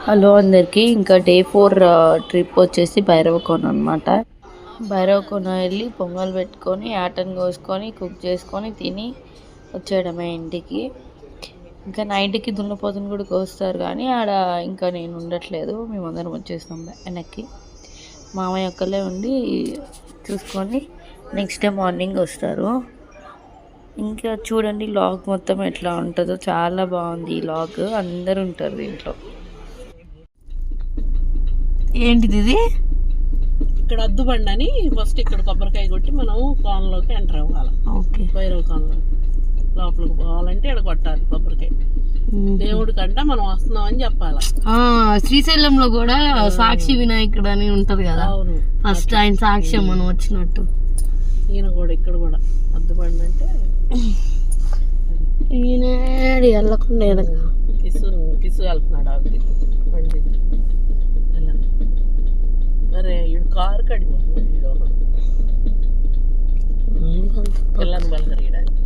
Hello అందరికీ. ఇంకా day 4 trip వచ్చేసి భైరవకోన అనమాట. భైరవకోన వెళ్ళి పొంగల్ పెట్టుకొని యాటన్ కోసుకొని కుక్ చేసుకొని తిని వచ్చేయడమే ఇంటికి. ఇంకా నైట్కి దున్నపోతుని కూడా కోస్తారు కానీ ఆడ ఇంకా నేను ఉండట్లేదు, మేమందరం వచ్చేస్తాం వెనక్కి. మామయ్య ఒక్కలే ఉండి చూసుకొని నెక్స్ట్ డే మార్నింగ్ వస్తారు. ఇంకా చూడండి లాగ్ మొత్తం ఎట్లా ఉంటుందో, చాలా బాగుంది ఈ లాగ్. అందరూ ఉంటారు దీంట్లో. ఏంటిది ఇది? ఇక్కడ అద్దుబండి అని ఫస్ట్ ఇక్కడ కొబ్బరికాయ కొట్టి మనం కోనలోకి ఎంటర్ అవ్వాలి. ఓకే, భైరవ కోనలో లోపలికి పోవాలంటే ఇక్కడ కొట్టాలి కొబ్బరికాయ. దేవుడి కంటే మనం వస్తున్నామని చెప్పాలి. శ్రీశైలంలో కూడా సాక్షి వినాయకుడు అని ఉంటది కదా, అవును, ఫస్ట్ ఆయన సాక్ష్యం మనం వచ్చినట్టు. ఈయన కూడా ఇక్కడ కూడా అద్దుబండి అంటే ఈయన వెళ్ళకుండా కిసు వెళ్తున్నాడు ఆవిడ బండి. అరే ఈడు కారు కడిపోతున్నాడు ఈడు ఒకడు పిల్లని బలగరియడానికి.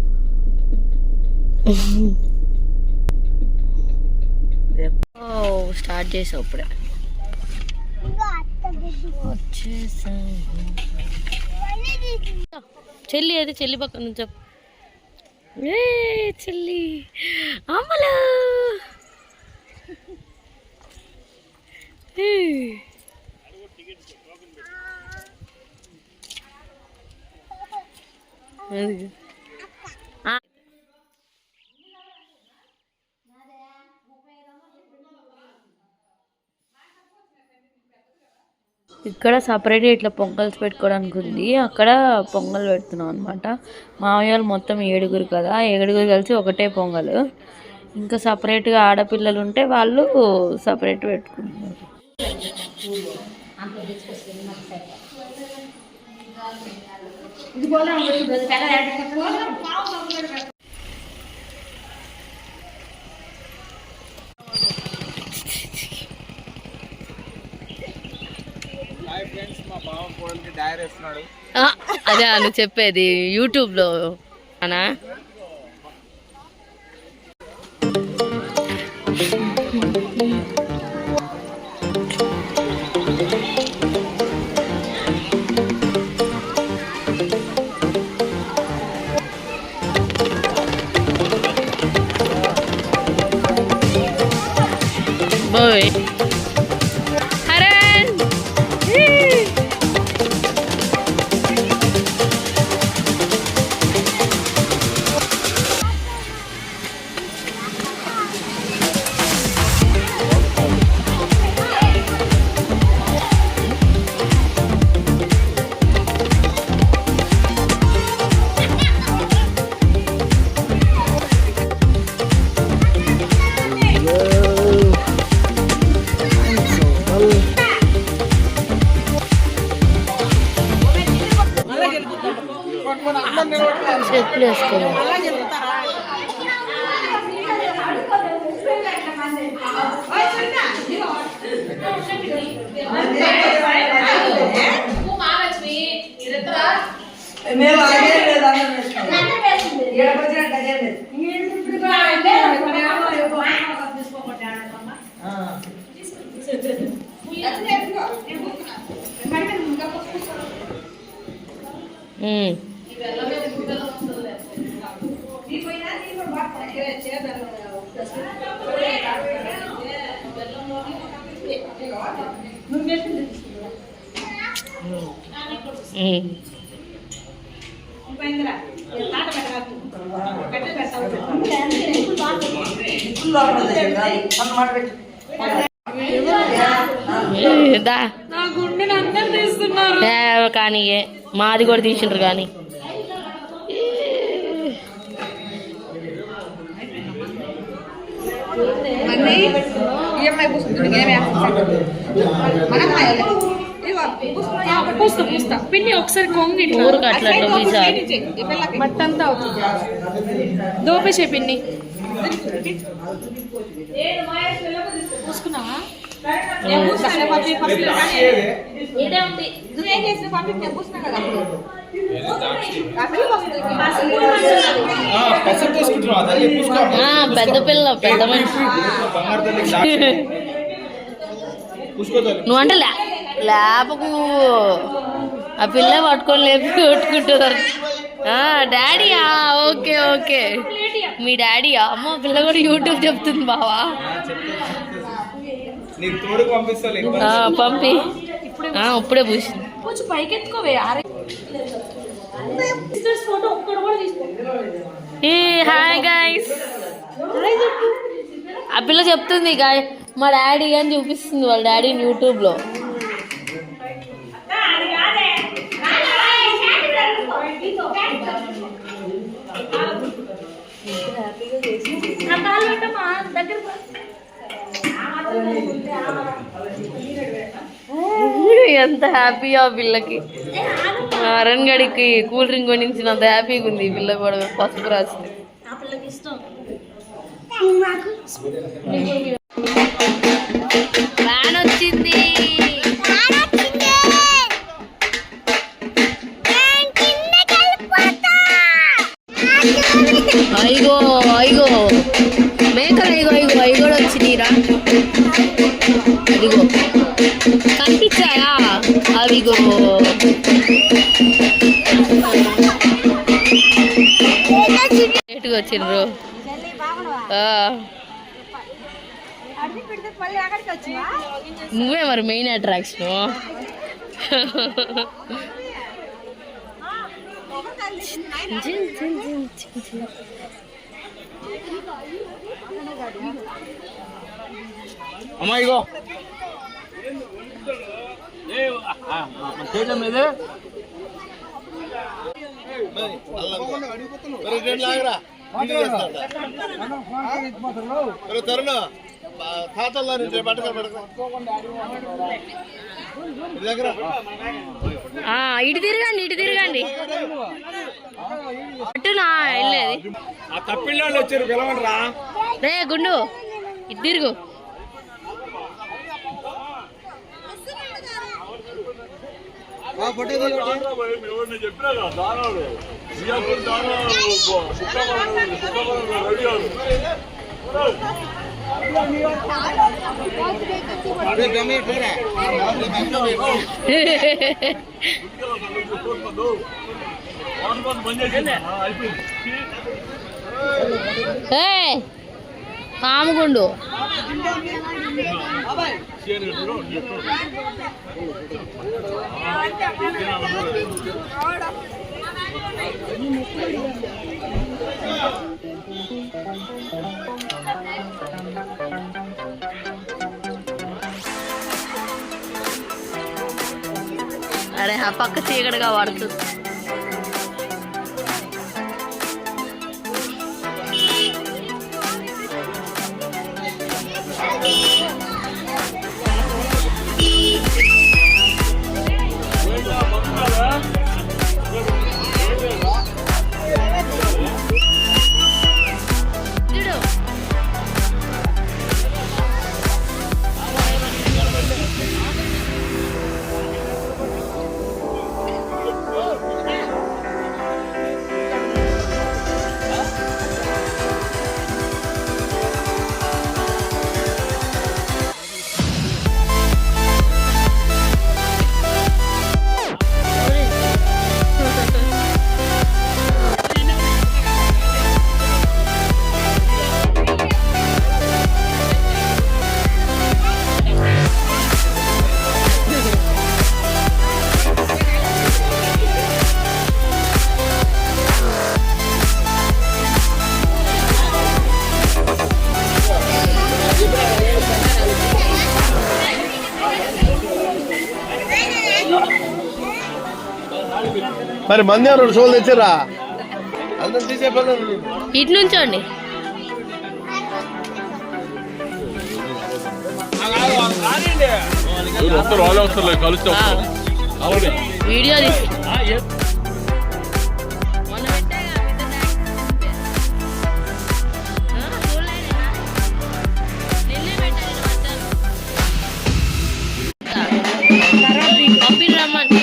స్టార్ట్ చేసావు ఇప్పుడే. చెల్లి అది చెల్లి పక్కన నుంచి చెల్లి అమ్మలో ఇక్కడ సపరేట్గా ఇట్లా పొంగల్స్ పెట్టుకోవడానికి ఉంది. అక్కడ పొంగల్ పెడుతున్నాం అనమాట. మామయ్యలు మొత్తం 7 కదా, 7 కలిసి ఒకటే పొంగల్. ఇంకా సపరేట్గా ఆడపిల్లలు ఉంటే వాళ్ళు సపరేట్ పెట్టుకుంటున్నారు. అదే అని చెప్పేది యూట్యూబ్లో అనా. బాయ్ చెప్పులు వేసుకోవాలి. కానీ మాది కూడా తీసిండ్రు కానీ పిన్ని ఒకసారి కొంగి మట్టంతా దోపేసే పిన్ని పూసుకున్నావా? పెద్ద పిల్ల, పెద్ద మనిషి. నువ్వు అంటే లేపకు ఆ పిల్ల పట్టుకొని లేపి కొట్టుకుంటారు. డాడీయా? ఓకే ఓకే, మీ డాడీయా? అమ్మ పిల్ల కూడా యూట్యూబ్ చెప్తుంది బావా. పంపి ఇప్పుడే పూసింది. హాయ్ గైస్, ఆ పిల్ల చెప్తుంది మా డాడీ అని చూపిస్తుంది వాళ్ళ డాడీని యూట్యూబ్లో. ఎంత హ్యాపీ ఆ పిల్లకి. అరణ్ గడికి కూల్ డ్రింక్ కొనించినంత హ్యాపీగా ఉంది ఈ పిల్ల కూడా పసుపు రాస్తే. వ్యాన్ వచ్చింది. అయ్యో అయ్యో మేకలు, అయ్యో అయ్యో అవి కూడా వచ్చినాయిరా. అదిగో కనిపించాయా? అవిగో లేటుగా వచ్చిండ్రు. నువ్వే మరి మెయిన్ అట్రాక్షన్. అమ్మాయిగో ఇటు తిరగండి, ఇటు తిరగండి. అట్టునా వెళ్ళేది. తప్పిళ్ళు వచ్చారు పిలవండిరా. రే గుండు ఇటు తిరుగు. కాముగుండు. అరే ఆ పక్క చీకటిగా పడుతుంది. మరి మంది రెండు షోలు తెచ్చారా? అందరం తీసే ఇటు నుంచోండి. వీడియో రమ్మని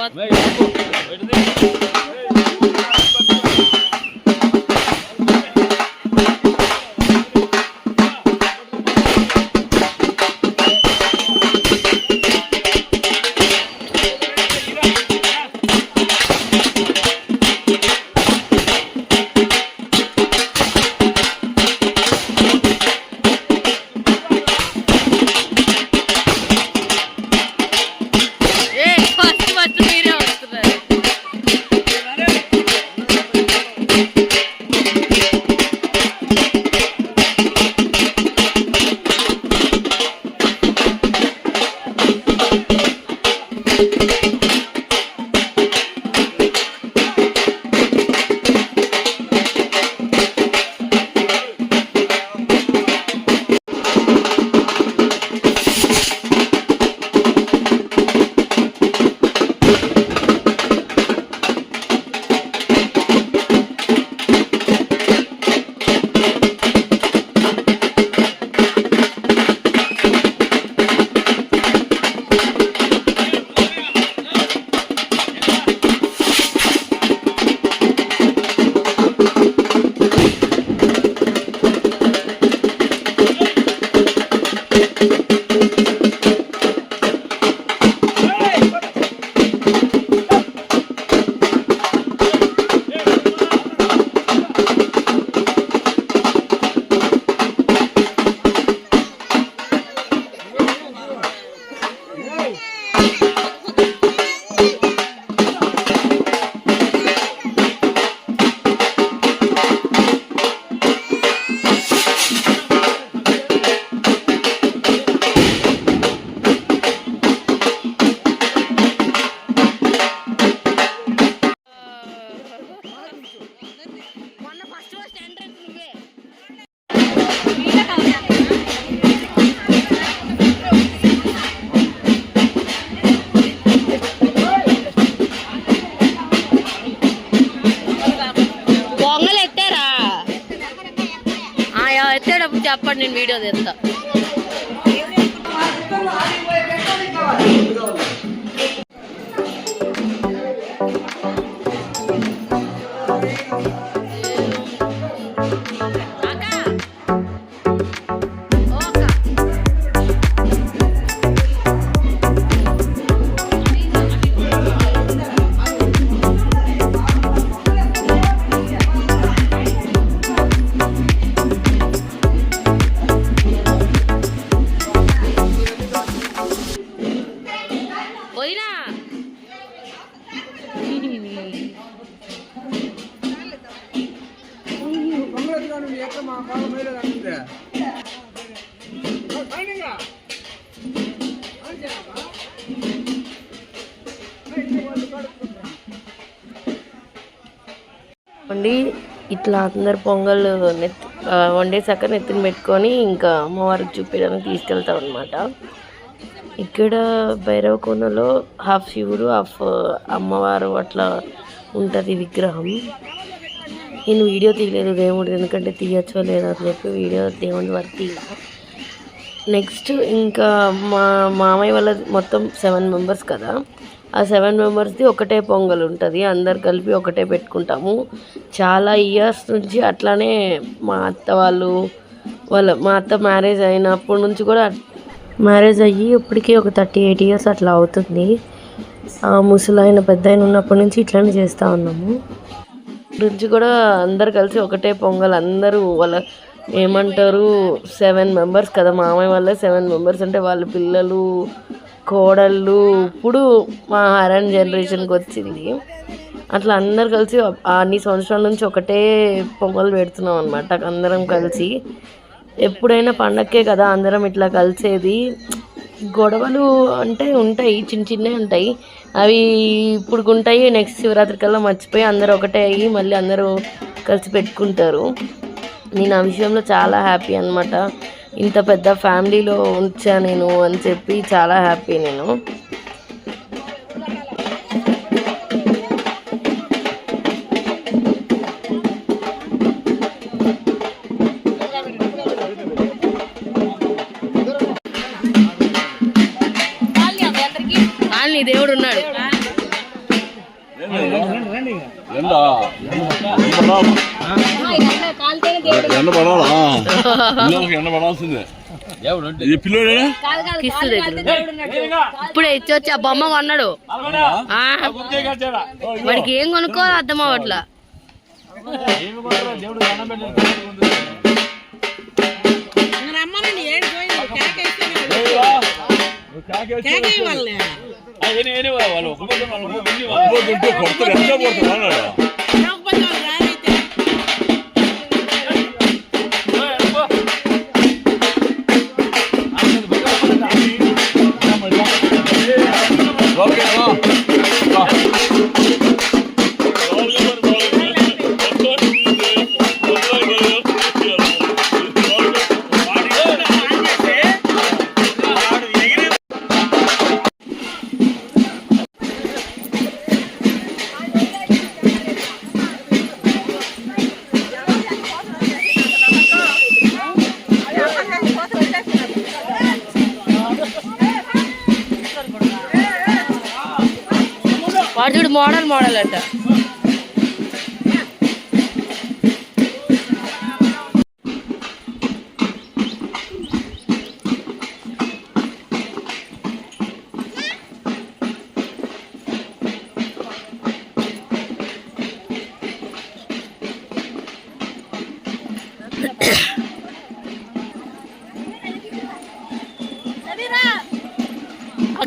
తర్వాత పొంగల్ ఎత్తారా? ఎత్తేటప్పుడు చెప్పండి, నేను వీడియో తెస్తా. అండి ఇట్లా అందరు పొంగల్ వండేసాక నెత్తిని పెట్టుకొని ఇంకా అమ్మవారికి చూపించడానికి తీసుకెళ్తాం అనమాట. ఇక్కడ భైరవకోనలో హాఫ్ శివుడు హాఫ్ అమ్మవారు అట్లా ఉంటుంది విగ్రహం. నేను వీడియో తీయలేదు దేవుడు, ఎందుకంటే తీయచ్చో లేదో అని చెప్పి దేవుడి వరకు తీయ. నెక్స్ట్ ఇంకా మా మామయ్య వాళ్ళ మొత్తం 7 మెంబర్స్ కదా, ఆ 7 మెంబర్స్ది ఒకటే పొంగల్ ఉంటుంది, అందరు కలిపి ఒకటే పెట్టుకుంటాము. చాలా ఇయర్స్ నుంచి అట్లానే మా అత్త మా అత్త మ్యారేజ్ అయినప్పటి నుంచి కూడా, మ్యారేజ్ అయ్యి ఇప్పటికీ ఒక 38 ఇయర్స్ అట్లా అవుతుంది. ముసలాయన పెద్ద ఆయన ఉన్నప్పటి నుంచి ఇట్లానే చేస్తూ ఉన్నాము. నుంచి కూడా అందరు కలిసి ఒకటే పొంగల్, అందరూ వాళ్ళ ఏమంటారు 7 మెంబర్స్ కదా, మామయ్య వాళ్ళ 7 మెంబర్స్ అంటే వాళ్ళ పిల్లలు కోడళ్ళు ఇప్పుడు మా హరన్ జనరేషన్కి వచ్చింది. అట్లా అందరు కలిసి అన్ని సంవత్సరాల నుంచి ఒకటే పొంగల్ పెడుతున్నాం అనమాట అందరం కలిసి. ఎప్పుడైనా పండక్కే కదా అందరం ఇట్లా కలిసేది. గొడవలు అంటే ఉంటాయి, చిన్న చిన్నవి ఉంటాయి, అవి ఇప్పుడు ఉంటాయి. నెక్స్ట్ శివరాత్రి కల్లా మర్చిపోయి అందరూ ఒకటే అయ్యి మళ్ళీ అందరూ కలిసి పెట్టుకుంటారు. నేను ఆ విషయంలో చాలా హ్యాపీ అనమాట. ఇంత పెద్ద ఫ్యామిలీలో ఉంచా నేను అని చెప్పి చాలా హ్యాపీ నేను. దేవుడు ఉన్నాడు. ఎండ పడాలా ఎండ పడాల్సిందే ఇది పిల్లోడే కిస్తు దగ్గర ఇప్పుడే ఇచ్చొచ్చి ఆ బొమ్మ కొన్నాడు. వాడికి ఏం కొనుక్కోవాలో అర్థం అవ్వట్లా. వాడు చూడు మోడల్ అంట.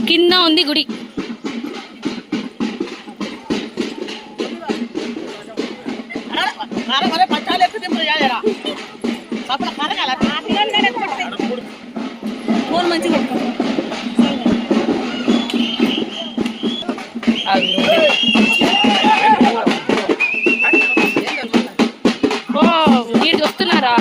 కింద ఉంది గుడి. వీడికి వస్తున్నారా?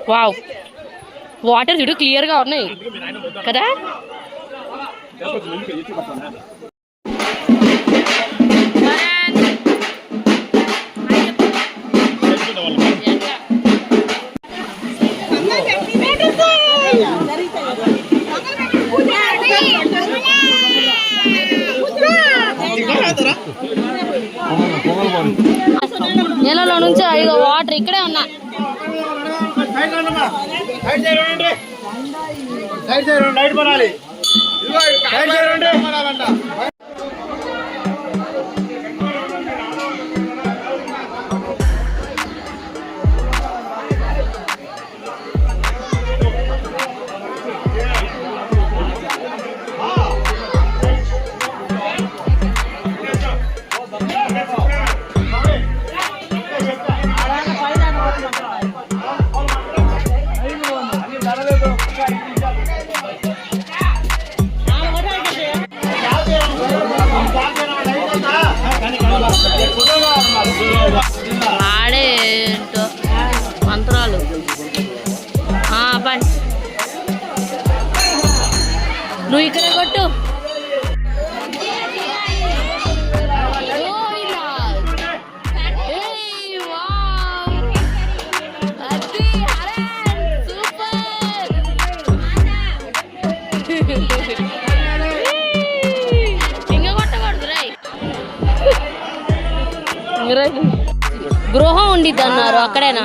వావ్, వాటర్ చూడు క్లియర్ గా ఉన్నాయి కదా. నెలలో నుంచి ఇక వాటర్ ఇక్కడే ఉన్నా. ఆడే మంత్రాలు. నువ్వు ఇక్కడ కొట్టు. గృహం ఉండిద్ది అన్నారు. అక్కడేనా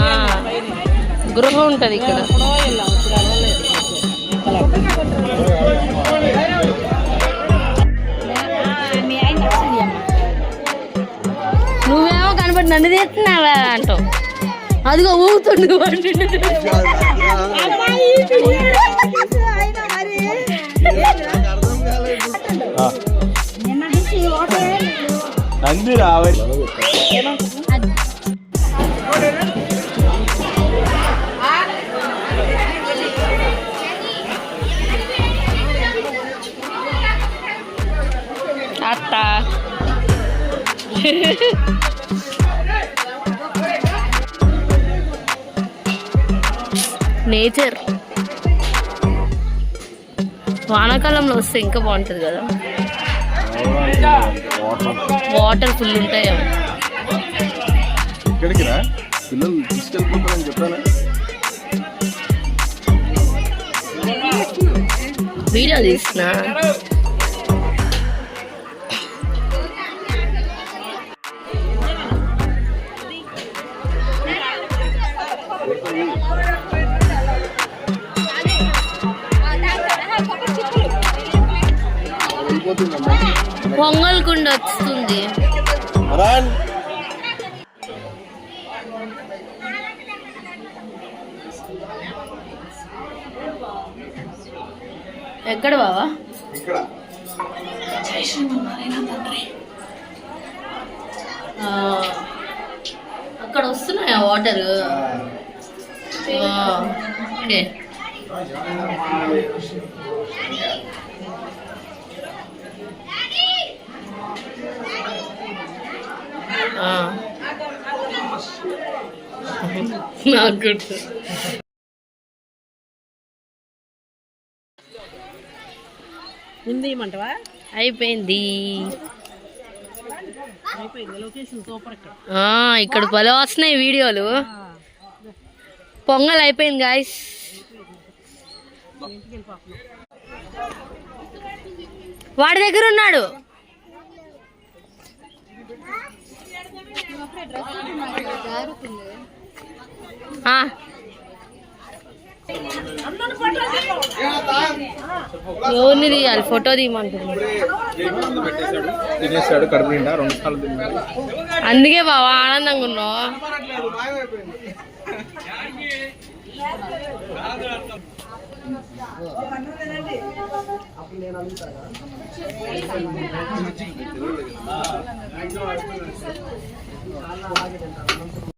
గృహం ఉంటది ఇక్కడ. నువ్వేమో కనబడి నన్ను తీస్తున్నావా అంటావు. అదిగో ఊగుతుండు. నంది రావాలి. అత్త నేచర్ వానాకాలంలో వస్తే ఇంకా బాగుంటుంది కదా. వాటర్ ఫుల్ ఉంటాయేమో. ఇక్కడికి రా, పిల్లలు తీసుకెళ్ళిపోతారని చెప్పాను. వీడియో తీసిన పొంగల్ కుండ వస్తుంది. ఎక్కడ బావా? అక్కడ వస్తున్నాయా వాటర్? ఓకే. నాకు గుర్తు. ముందేయమంటావా? అయిపోయింది. Location super. ఇక్కడ భలే వస్తున్నాయి వీడియోలు. పొంగల్ అయిపోయింది గాయస్. వాడి దగ్గర ఉన్నాడు. ఎవరిని తీయాలి? ఫోటో తీయమంటున్నాడు. అందుకే బావా ఆనందంగా ఉన్నావు.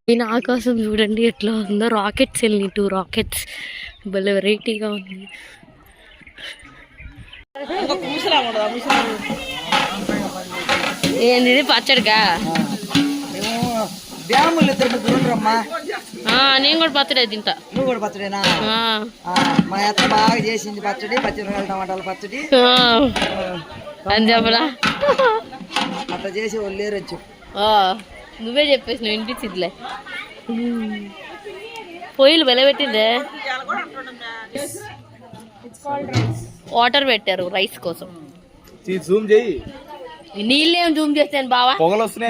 నేను ఆకాశం చూడండి ఎట్లా ఉందో. రాకెట్స్ వెళ్ళి 2 రాకెట్స్ భలే వెరైటీగా ఉంది. ఏంది పచ్చడిగా? నేను కూడా పచ్చడి తింటా. నువ్వు కూడా పచ్చడేనా? మా అత్త బాగా చేసింది పచ్చడి, పచ్చిమిరకాయలు టమాటాల పచ్చడి అని చెప్పరా? అట్లా చేసి వాళ్ళు లేరొచ్చు. నువ్వే చెప్పేసి నువ్వు వినిపించిద్లే. పొయ్యిలు వెలబెట్టిందే. వాటర్ పెట్టారు రైస్ కోసం. నీళ్ళేం జూమ్ చేస్తాను బావా?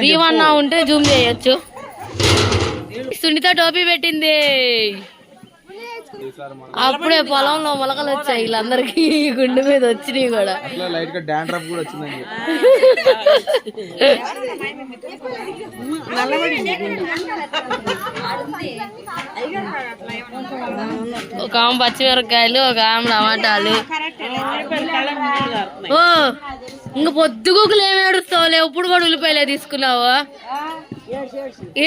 భీమన్నా ఉంటే జూమ్ చేయొచ్చు. సునీత టోపీ పెట్టింది. అప్పుడే పొలంలో మొలకలు వచ్చాయి వీళ్ళందరికి. గుండె మీద వచ్చినాయి కూడా. ఒక ఆమె పచ్చిమిరపకాయలు, ఒక ఆమె టమాటాలు. ఓ ఇంకా పొద్దుగుకులు ఏమి ఏడుస్తావులే? ఇప్పుడు కూడా ఉల్లిపాయలే తీసుకున్నావు?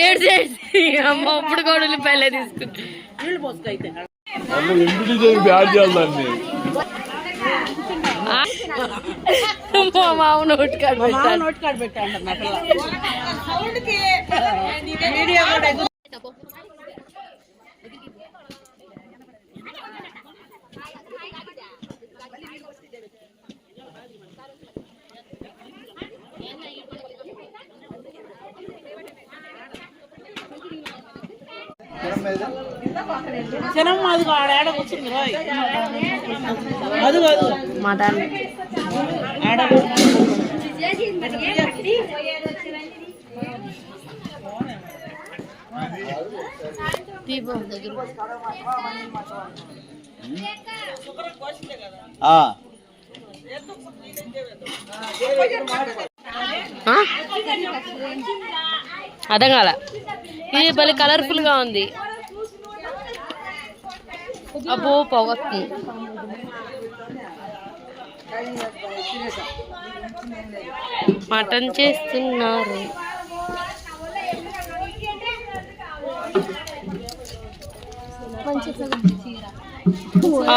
ఏడ్చేసి అమ్మ ఇప్పుడు కూడా ఉల్లిపాయలే తీసుకున్నా. మామ నోట్ కార్డ్ పెట్టాను. మటన్ అర్థం కాల. ఇది భలే కలర్ఫుల్ గా ఉంది. అబ్బో పొగొస్తుంది. మటన్ చేస్తున్నారు.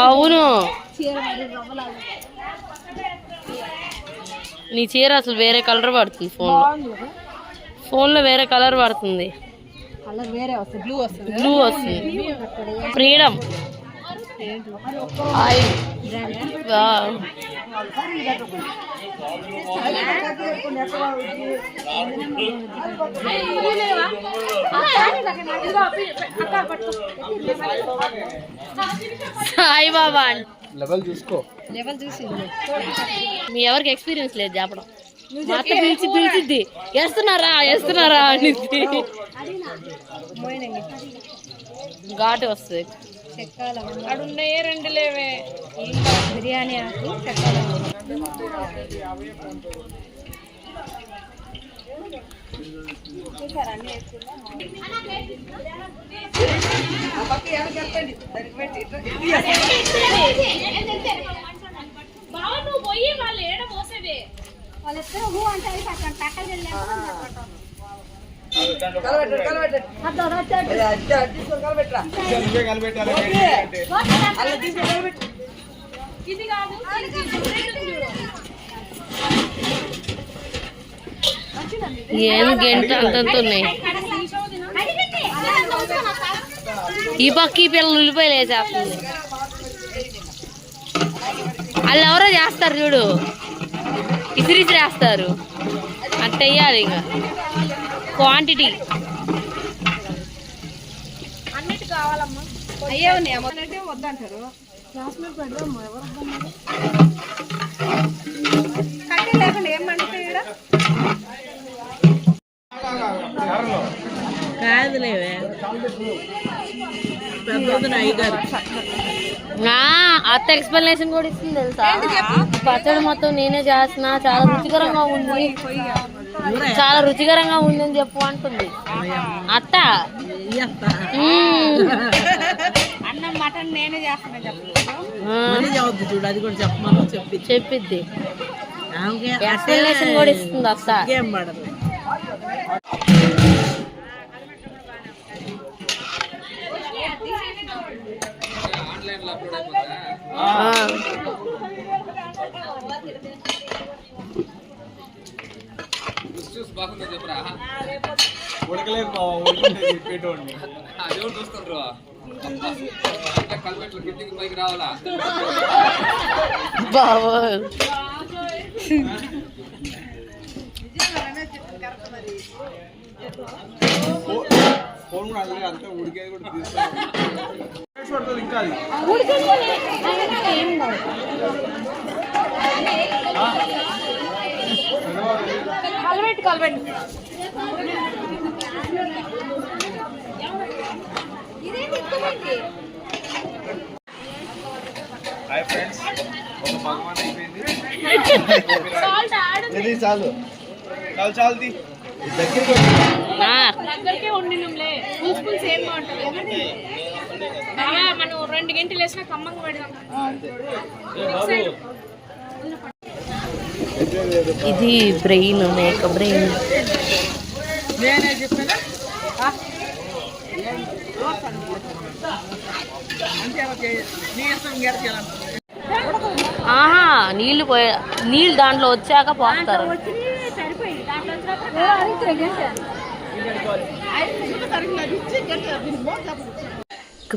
అవును నీ చీర అసలు వేరే కలర్ పడుతుంది. ఫోన్లో వేరే కలర్ పడుతుంది. బ్లూ వస్తుంది. Freedom oil. Wow. Saibaba level చూసుకో. మీ ఎవరికి ఎక్స్పీరియన్స్ లేదు చెప్పడం. మా అత్త పిలిచిద్ది వేస్తున్నారా అని ఘాటు వస్తుంది. అడున్నాయే 2 లేవే బిర్యానీ ఆకు నువ్వు పోయి వాళ్ళు ఏడ పోసేవే వాళ్ళిద్దరు హూ అంటే పక్కన ఇది కాదు ఏం గంట అంతున్నాయి. ఈ పక్క ఈ పిల్లలు ఉల్లిపాయలు వేసేస్తుంది. వాళ్ళు ఎవరో చేస్తారు చూడు, ఇసిరిసిరేస్తారు. అట్ట వేయాలి ఇంకా క్వాంటిటీ. అన్నిటి కావాలమ్మా. అయ్యే ఉన్నాయి వద్దంటారు. కట్టి లేకుండా ఏం మండుతాయి ఈడ? కాదులేవే పెద్దదిన అయ్యగారు. అత్త ఎక్స్ప్లెనేషన్ కూడా ఇస్తుంది తెలుసా. పచ్చడి మొత్తం నేనే చేస్తున్నా, చాలా రుచికరంగా ఉంది, చాలా రుచికరంగా ఉంది అని చెప్పు అంటుంది అత్త. అన్నం మటన్ నేనే చేస్తున్నా చదువు చూడు, అది కూడా చెప్పమని చెప్పిద్ది. ఎక్స్ప్లెనేషన్ కూడా ఇస్తుంది అత్త. ఏం పడదు. బాబు ఫోన్ కూడా అంతే ఉడికేది కూడా తీసుకోవాలి. ఇంకా కలబెట్టు హాయ్ ఫ్రెండ్స్, ఒక భగవాన్ అయిపోయింది. ఇది చాలు చాలు దగ్గరికే ఉండినంలే. పులుసు ఏం బాగుంటుంది. మనం 2 గంటలు వేసినా కమ్మంగా పెడదాం. ఇది బ్రెయిన్, మేక బ్రెయిన్. నేనే చెప్పాను ఆహా, నీళ్ళు దాంట్లో వచ్చాక పోస్తారు.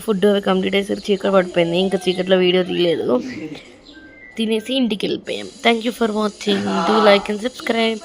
ఫుడ్ కంప్లీట్ అయ్యేసరికి చీకటి పడిపోయింది. ఇంకా చీకట్లో వీడియో తీయలేదు, తినేసి ఇంటికి వెళ్ళిపోయాం. Thank you for watching. Do like and subscribe.